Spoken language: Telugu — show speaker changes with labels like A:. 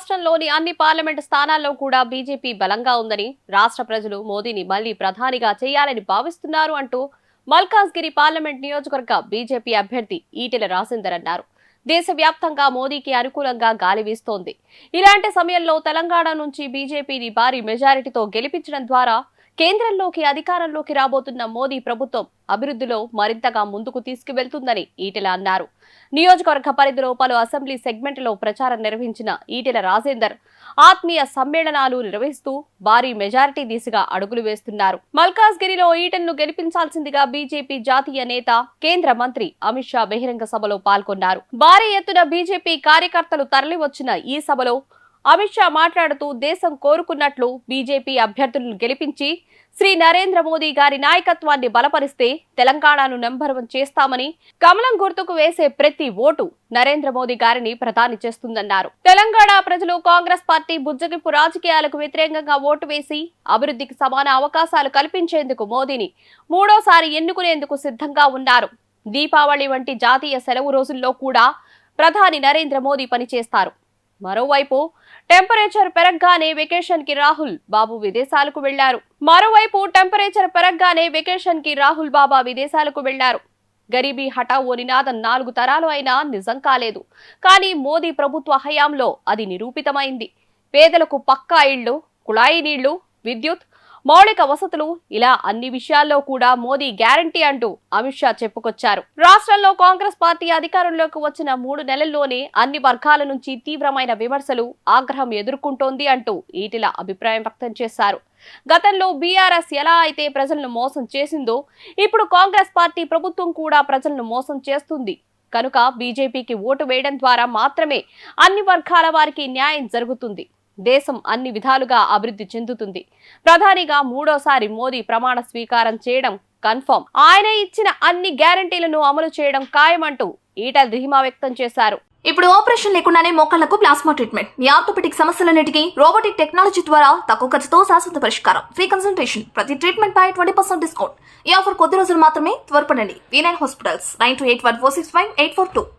A: రాష్ట్రంలోని అన్ని పార్లమెంటు స్థానాల్లో కూడా బీజేపీ బలంగా ఉందని, రాష్ట్ర ప్రజలు మోదీని మళ్లీ ప్రధానిగా చేయాలని భావిస్తున్నారు అంటూ మల్కాజ్గిరి పార్లమెంట్ నియోజకవర్గ బీజేపీ అభ్యర్థి ఈటెల రాజేందర్ అన్నారు. దేశవ్యాప్తంగా మోదీకి అనుకూలంగా గాలి వీస్తోంది. ఇలాంటి సమయంలో తెలంగాణ నుంచి బీజేపీని భారీ మెజారిటీతో గెలిపించడం ద్వారా కేంద్రంలోకి అధికారంలోకి రాబోతున్న మోదీ ప్రభుత్వం అభివృద్ధిలో మరింతగా ముందుకు తీసుకువెళ్తుందని ఈటెల అన్నారు. నియోజకవర్గ పరిధిలో పలు అసెంబ్లీ సెగ్మెంట్లో ప్రచారం నిర్వహించిన ఈటెల రాజేందర్ ఆత్మీయ సమ్మేళనాలు నిర్వహిస్తూ భారీ మెజారిటీ దిశగా అడుగులు వేస్తున్నారు. మల్కాజ్గిరిలో ఈటెలను గెలిపించాల్సిందిగా బీజేపీ జాతీయ నేత, కేంద్ర మంత్రి అమిత్ షా బహిరంగ సభలో పాల్గొన్నారు. భారీ ఎత్తున బీజేపీ కార్యకర్తలు తరలివచ్చిన ఈ సభలో అమిత్ షా మాట్లాడుతూ దేశం కోరుకున్నట్లు బీజేపీ అభ్యర్థులను గెలిపించి శ్రీ నరేంద్ర మోదీ గారి నాయకత్వాన్ని బలపరిస్తే తెలంగాణను నెంబర్ 1 చేస్తామని, కమలం గుర్తుకు వేసే ప్రతి ఓటు నరేంద్ర మోదీ గారిని ప్రధాని చేస్తుందన్నారు. తెలంగాణ ప్రజలు కాంగ్రెస్ పార్టీ బుజ్జగింపు రాజకీయాలకు వ్యతిరేకంగా ఓటు వేసి అభివృద్ధికి సమాన అవకాశాలు కల్పించేందుకు మోదీని మూడోసారి ఎన్నుకునేందుకు సిద్ధంగా ఉన్నారు. దీపావళి వంటి జాతీయ సెలవు రోజుల్లో కూడా ప్రధాని నరేంద్ర మోదీ పనిచేస్తారు. మరోవైపు టెంపరేచర్ పెరగగానే వెకేషన్ కి రాహుల్ బాబు విదేశాలకు వెళ్లారు. గరీబీ హఠావో నినాదం 4 తరాలు అయినా నిజం కాలేదు. కానీ మోదీ ప్రభుత్వ హయాంలో అది నిరూపితమైంది. పేదలకు పక్కా ఇళ్లు, కుళాయి నీళ్లు, విద్యుత్, మౌలిక వసతులు ఇలా అన్ని విషయాల్లో కూడా మోదీ గ్యారంటీ అంటూ అమిత్ షా చెప్పుకొచ్చారు. రాష్ట్రంలో కాంగ్రెస్ పార్టీ అధికారంలోకి వచ్చిన 3 నెలల్లోనే అన్ని వర్గాల నుంచి తీవ్రమైన విమర్శలు, ఆగ్రహం ఎదుర్కొంటోంది అంటూ ఈటెల అభిప్రాయం వ్యక్తం చేశారు. గతంలో బీఆర్ఎస్ ఎలా అయితే ప్రజలను మోసం చేసిందో ఇప్పుడు కాంగ్రెస్ పార్టీ ప్రభుత్వం కూడా ప్రజలను మోసం చేస్తుంది. కనుక బీజేపీకి ఓటు వేయడం ద్వారా మాత్రమే అన్ని వర్గాల వారికి న్యాయం జరుగుతుంది. దేశం అన్ని విధాలుగా అభివృద్ధి చెందుతుంది. ప్రధానిగా మూడోసారి మోదీ ప్రమాణ స్వీకారం చేయడం కన్ఫర్మ్. ఆయన ఇచ్చిన అన్ని గ్యారంటీలను అమలు చేయడం ఖాయమంటూ ఈటెల ధీమా వ్యక్తం చేశారు.
B: ఇప్పుడు ఆపరేషన్ లేకుండానే మోకాళ్లకు ప్లాస్మా ట్రీట్మెంట్, మీ ఆర్థోపెడిక్ సమస్యలన్నిటికీ రోబోటిక్ టెక్నాలజీ ద్వారా తక్కువ ఖర్చుతో శాశ్వత పరిష్కారం, ఫ్రీ కన్సల్టేషన్, ప్రతి ట్రీట్మెంట్ పై 20% డిస్కౌంట్. ఈ ఆఫర్ కొద్ది రోజులు మాత్రమే. త్వరపడండి. V9 hospitals 9281465842.